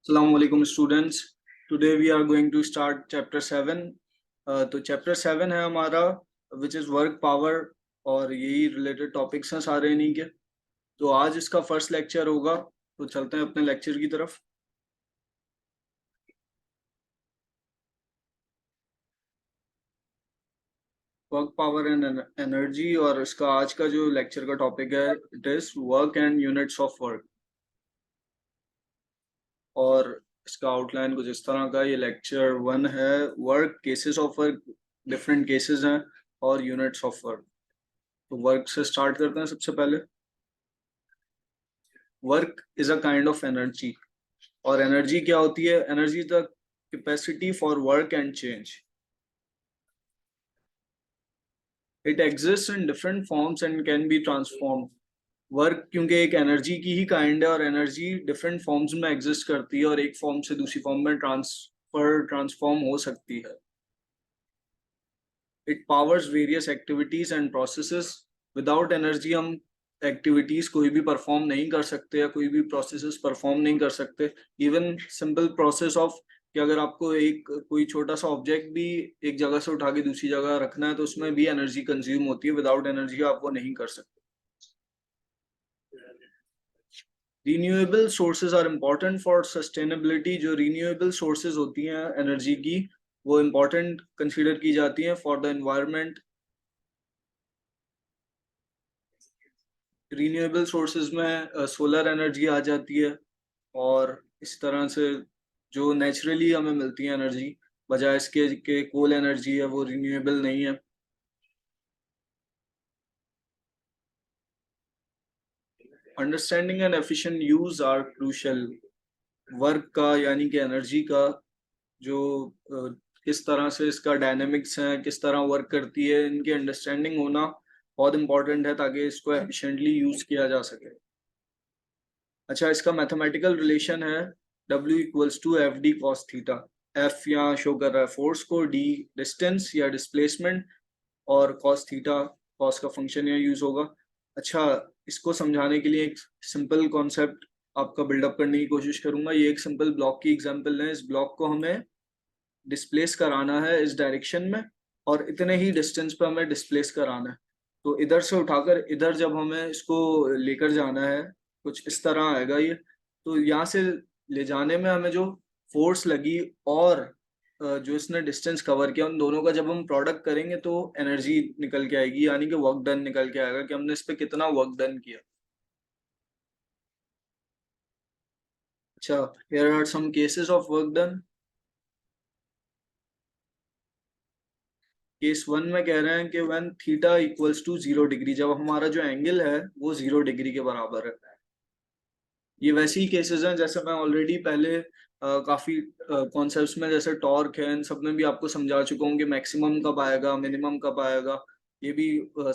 Assalamu alaikum students. Today we are going to start chapter 7. तो chapter 7 है हमारा which is work power और यही related topics हैं सारे इन्हीं के. तो आज इसका first lecture होगा. तो चलते हैं अपने lecture की तरफ. Work power and energy और इसका आज का जो lecture का topic है it is work and units of work. और इसका आउटलाइन कुछ इस तरह का. ये लेक्चर 1 है. Work, cases of work, different cases हैं और यूनिट्स ऑफ वर्क. तो वर्क से स्टार्ट करते हैं. सबसे पहले work is a kind of energy. और एनर्जी क्या होती है? Energy is the capacity for work and change. It exist in different forms and can be transform. Work क्योंकि एक एनर्जी की ही काइंड है और एनर्जी डिफरेंट फॉर्म्स में एग्जिस्ट करती है और एक फॉर्म से दूसरी फॉर्म में ट्रांसफॉर्म हो सकती है. It powers various activities and processes. Without energy हम एक्टिविटीज कोई भी परफॉर्म नहीं कर सकते या कोई भी प्रोसेसेस परफॉर्म नहीं कर सकते. इवन सिंपल प्रोसेस ऑफ कि अगर आपको एक कोई छोटा सा ऑब्जेक्ट भी एक जगह से उठा के दूसरी जगह रखना है तो उसमें भी एनर्जी कंज्यूम होती है. विदाउट एनर्जी आप वो नहीं कर सकते. Renewable sources are important for sustainability. जो रिन्यूएबल सोर्सेज होती हैं एनर्जी की वो इम्पॉर्टेंट कंसिडर की जाती हैं for the environment. Renewable sources में सोलर एनर्जी आ जाती है और इस तरह से जो नेचुरली हमें मिलती है एनर्जी बजाय इसके के कोल एनर्जी है वो रिन्यूएबल नहीं है. Understanding and efficient use are crucial. Work का यानी कि एनर्जी का जो किस तरह से इसका डायनेमिक्स है, किस तरह वर्क करती है, इनकी अंडरस्टैंडिंग होना बहुत इंपॉर्टेंट है ताकि इसको एफिशिएंटली यूज किया जा सके. अच्छा, इसका मैथमेटिकल रिलेशन है W equals to F D cos theta. F यहाँ शो कर रहा है फोर्स को, डी डिस्टेंस या डिस्प्लेसमेंट और कॉस थीटा कॉस का फंक्शन यहाँ यूज होगा. अच्छा, इसको समझाने के लिए एक सिंपल कॉन्सेप्ट आपका बिल्डअप करने की कोशिश करूंगा. ये एक सिंपल ब्लॉक की एग्जांपल है. इस ब्लॉक को हमें डिस्प्लेस कराना है इस डायरेक्शन में और इतने ही डिस्टेंस पे हमें डिस्प्लेस कराना है. तो इधर से उठाकर इधर जब हमें इसको लेकर जाना है कुछ इस तरह आएगा ये. तो यहाँ से ले जाने में हमें जो फोर्स लगी और जो इसने डिस्टेंस कवर किया उन दोनों का जब हम प्रोडक्ट करेंगे तो एनर्जी निकल के आएगी यानी कि वर्क डन निकल के आएगा कि हमने इस पे कितना वर्क डन किया. अच्छा, here are some cases of work done. Case 1 में कह रहे हैं कि when theta equals to 0 degree, जब हमारा जो एंगल है वो 0 डिग्री के बराबर है. ये वैसे ही केसेस हैं जैसे मैं ऑलरेडी पहले काफी कॉन्सेप्ट्स में जैसे टॉर्क है इन सब में भी आपको समझा चुका हूँ कि मैक्सिमम कब आएगा, मिनिमम कब आएगा. ये भी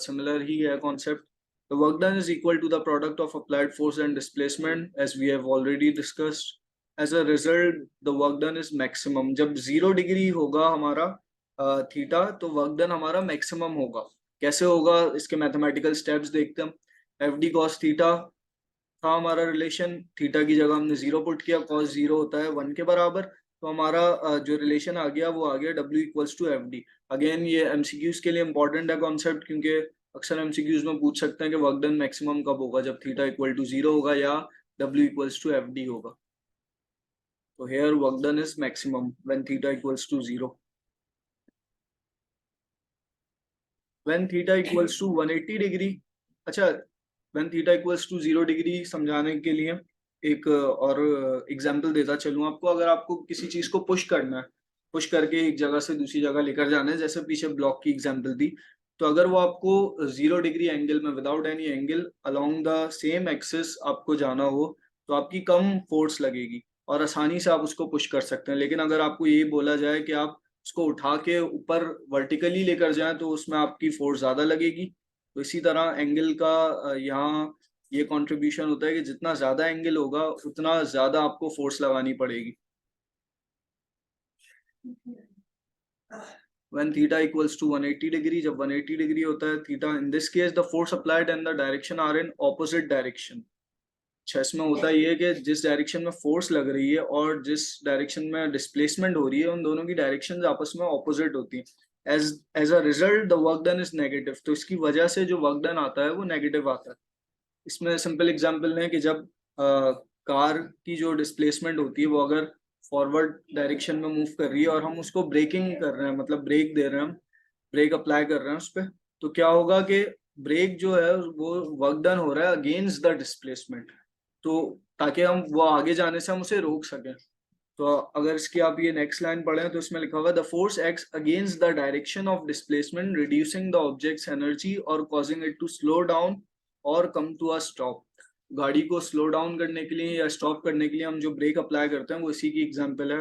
सिमिलर ही है concept. The work done is equal to the product of applied force and displacement as we have already discussed. As a result, the work done is maximum. जब 0 डिग्री होगा हमारा थीटा तो work done हमारा maximum होगा. कैसे होगा इसके mathematical steps देखते हैं. एफ डी कॉस थीटा था हमारा रिलेशन. थीटा की जगह हमने 0 पुट किया. कॉस 0 होता है 1 के बराबर. तो हमारा जो रिलेशन आ गया वो आ गया W equals to F D. Again ये एमसीक्यूज के लिए इंपॉर्टेंट है कॉन्सेप्ट क्योंकि अक्सर एमसीक्यूज में पूछ सकते हैं कि वर्क डन मैक्सिमम कब होगा, जब थीटा इक्वल टू 0 होगा या W equals to F D होगा. तो here work done is maximum when theta equals to 0. When theta equals to 180 degree. अच्छा, when theta equals to 0 degree समझाने के लिए एक और एग्जांपल देता चलूं आपको. अगर आपको किसी चीज को पुश करना है, पुश करके एक जगह से दूसरी जगह लेकर जाना है, जैसे पीछे ब्लॉक की एग्जांपल दी, तो अगर वो आपको 0 डिग्री एंगल में without any angle along the same axis आपको जाना हो तो आपकी कम फोर्स लगेगी और आसानी से आप उसको पुश कर सकते हैं. लेकिन अगर आपको ये बोला जाए कि आप उसको उठा के ऊपर वर्टिकली लेकर जाएं तो उसमें आपकी फोर्स ज्यादा लगेगी. तो इसी तरह एंगल का यहाँ ये कंट्रीब्यूशन होता है कि जितना ज्यादा एंगल होगा उतना ज्यादा आपको फोर्स लगानी पड़ेगी. When theta equals to 180 degree, जब 180 डिग्री होता है theta, in this case the force applied and the direction are in opposite direction. अच्छा, इसमें होता ये है कि जिस डायरेक्शन में फोर्स लग रही है और जिस डायरेक्शन में डिस्प्लेसमेंट हो रही है, उन दोनों की डायरेक्शंस आपस में ऑपोजिट होती हैं। As as a result the work done is negative, तो इसकी वजह से जो वर्क डन आता है वो नेगेटिव आता है। इसमें सिंपल एग्जांपल है कि जब कार की जो डिस्प्लेसमेंट होती है वो अगर फॉरवर्ड डायरेक्शन में मूव कर रही है और हम उसको ब्रेकिंग कर रहे हैं, मतलब ब्रेक दे रहे हैं, हम ब्रेक अप्लाई कर रहे हैं उस पर, तो क्या होगा कि ब्रेक जो है वो वर्क डन हो रहा है अगेंस्ट द डिस्प्लेसमेंट, तो ताकि हम वो आगे जाने से हम उसे रोक सकें। तो अगर इसकी आप ये नेक्स्ट लाइन पढ़ें तो इसमें लिखा होगा the force acts against the direction of displacement reducing the object's energy और causing it to slow down और कम टू अ स्टॉप। गाड़ी को स्लो डाउन करने के लिए या स्टॉप करने के लिए हम जो ब्रेक अप्लाई करते हैं वो इसी की एग्जांपल है।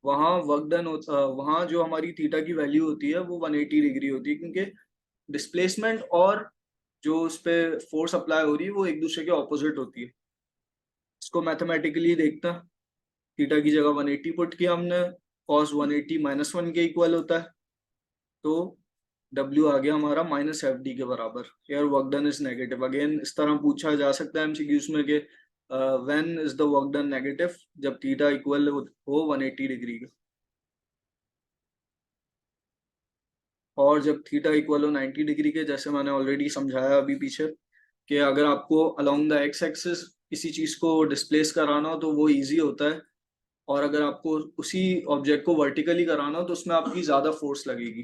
वहाँ वर्क डन होता, वहाँ जो हमारी थीटा की वैल्यू होती है वो 180 डिग्री होती है, क्योंकि डिस्प्लेसमेंट और जो उस पर फोर्स अप्लाई हो रही है वो एक दूसरे के ऑपोजिट होती है। इसको मैथमेटिकली देखते हैं। थीटा की जगह 180 पुट किया हमने, कॉस 180 -1 के इक्वल होता है, तो W आ गया हमारा -FD के बराबर। यार work done is negative, again इस तरह पूछा जा सकता है एमसीक्यूज में कि when is the work done negative, जब थीटा इक्वल हो 180 डिग्री के, और जब थीटा इक्वल हो 90 डिग्री के, जैसे मैंने ऑलरेडी समझाया अभी पीछे कि अगर आपको अलोंग द एक्स एक्सिस किसी चीज को डिस्प्लेस कराना हो तो वो इजी होता है, और अगर आपको उसी ऑब्जेक्ट को वर्टिकली कराना हो तो उसमें आपकी ज्यादा फोर्स लगेगी।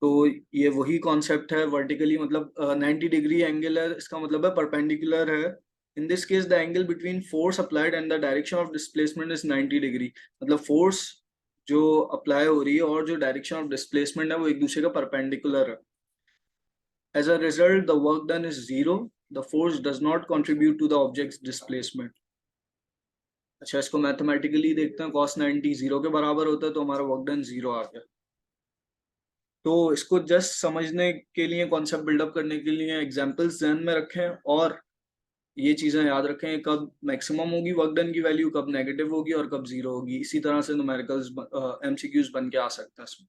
तो ये वही कॉन्सेप्ट है, वर्टिकली मतलब 90 डिग्री एंगल है, इसका मतलब है परपेंडिकुलर है। In this case the angle between force applied and the direction of displacement is 90 degree, मतलब फोर्स जो अप्लाई हो रही है और जो डायरेक्शन ऑफ डिस्प्लेसमेंट है वो एक दूसरे का परपेंडिकुलर है। As a result the work done is zero, the force does not contribute to the object's displacement. अच्छा, इसको मैथमेटिकली देखते हैं, cos 90 जीरो के बराबर होता है तो हमारा वर्क डन जीरो आ गया। तो इसको जस्ट समझने के लिए, कॉन्सेप्ट बिल्डअप करने के लिए एग्जांपल्स ध्यान में रखें, और ये चीजें याद रखें कब मैक्सिमम होगी वर्क डन की वैल्यू, कब नेगेटिव होगी और कब जीरो होगी। इसी तरह से न्यूमेरिकल्स एमसीक्यूज बन के आ सकते हैं इसमें।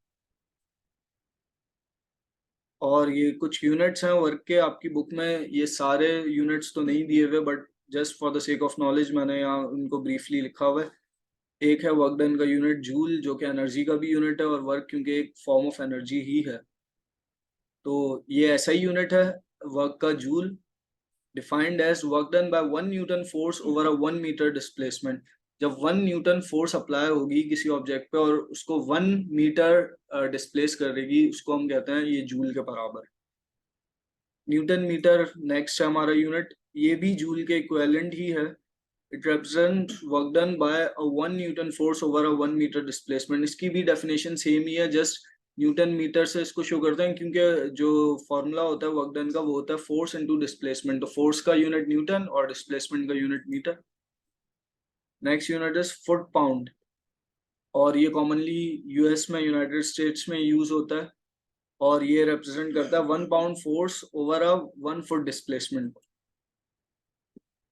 और ये कुछ यूनिट्स हैं वर्क के, आपकी बुक में ये सारे यूनिट्स तो नहीं दिए हुए, but just for the sake of knowledge मैंने यहाँ उनको ब्रीफली लिखा हुआ है। एक है वर्क डन का यूनिट जूल, जो कि एनर्जी का भी यूनिट है, और वर्क क्योंकि एक फॉर्म ऑफ एनर्जी ही है, तो ये ऐसा ही यूनिट है वर्क का joule, defined as work done by 1 newton force over a 1 metre displacement. जब 1 न्यूटन फोर्स अप्लाई होगी किसी ऑब्जेक्ट पे और उसको 1 मीटर डिस्प्लेस करेगी, उसको हम कहते हैं ये जूल के बराबर। न्यूटन मीटर नेक्स्ट है हमारा यूनिट, ये भी जूल के इक्विवेलेंट ही है। It represent work done by a 1 newton force over a 1 metre displacement. इसकी भी डेफिनेशन सेम ही है, जस्ट न्यूटन मीटर से इसको शो करते हैं, क्योंकि जो फॉर्मूला होता है वर्क डन का वो होता है फोर्स इनटू डिस्प्लेसमेंट, तो फोर्स का यूनिट न्यूटन और डिस्प्लेसमेंट का unit metre. Next unit is foot pound, और ये कॉमनली यूएस में, यूनाइटेड स्टेट्स में यूज होता है, और ये रिप्रेजेंट करता है 1 pound force over a 1 foot displacement.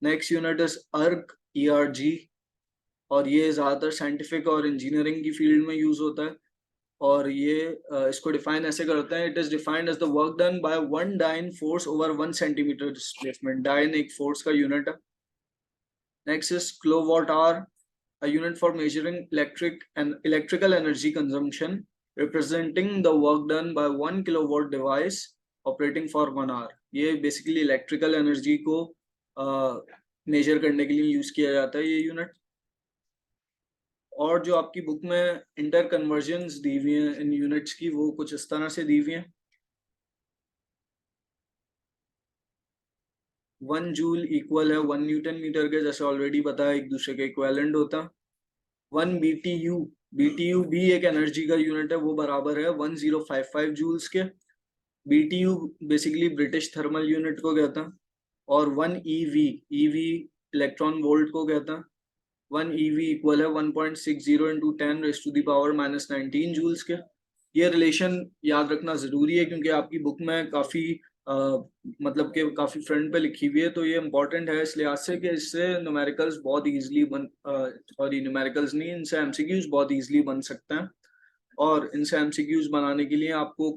Next unit is erg, ERG, और ये ज़्यादातर साइंटिफिक और इंजीनियरिंग की फील्ड में यूज होता है, और ये इसको डिफाइन ऐसे करते हैं, it is defined as the work done by 1 dyne force over 1 centimetre displacement. Dyne एक फोर्स का यूनिट है। Next is kilowatt hour, a unit for measuring electrical energy consumption, representing the work done by 1 kilowatt device operating for 1 hour। ये basically electrical energy को major करने के लिए use किया जाता है ये यूनिट। और जो आपकी बुक में इंटर कन्वर्जन्स दी हुई हैं इन यूनिट्स की, वो कुछ इस तरह से दी हुई हैं। 1 जूल इक्वल है 1 न्यूटन मीटर के, जैसे ऑलरेडी बताया एक दूसरे के इक्वेलेंट होता है। 1 BTU, BTU भी एक एनर्जी का यूनिट है, वो बराबर है 1055 जूल्स के। BTU basically British thermal unit को कहता है। और 1 EV, EV इलेक्ट्रॉन वोल्ट को कहता है। 1 EV इक्वल है 1.60 इंटू 10⁻⁻19 जूल्स के। ये रिलेशन याद रखना जरूरी है, क्योंकि आपकी बुक में काफी मतलब कि काफी फ्रंट पे लिखी हुई है, तो ये इंपॉर्टेंट है इस लिहाज से कि इससे न्यूमेरिकल्स बहुत इजीली सॉरी न्यूमेरिकल्स नहीं, इनसे एमसीक्यूज बहुत इजीली बन सकते हैं। और इनसे एमसीक्यूज बनाने के लिए आपको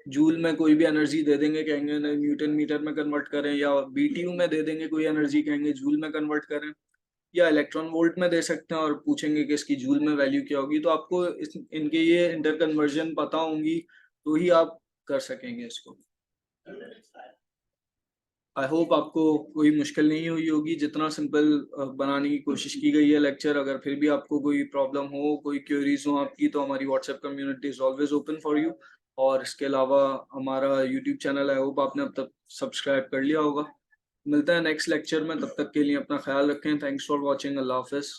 जूल में कोई भी एनर्जी दे देंगे, कहेंगे न्यूटन मीटर में कन्वर्ट करें, या बीटीयू में दे देंगे कोई एनर्जी, कहेंगे जूल में कन्वर्ट करें, या इलेक्ट्रॉन वोल्ट में दे सकते हैं और पूछेंगे कि इसकी जूल में वैल्यू क्या होगी। तो आपको इनके ये इंटर कन्वर्जन पता होंगी तो ही आप कर सकेंगे इसको। आई होप आपको कोई मुश्किल नहीं हुई होगी, जितना सिंपल बनाने की कोशिश की गई है लेक्चर। अगर फिर भी आपको कोई प्रॉब्लम हो, कोई क्वेरीज हो आपकी, तो हमारी WhatsApp community is always open for you. और इसके अलावा हमारा यूट्यूब चैनल आई होप आपने अब तक सब्सक्राइब कर लिया होगा। मिलते हैं नेक्स्ट लेक्चर में, तब तक के लिए अपना ख्याल रखें। Thanks for watching. Allah Hafiz.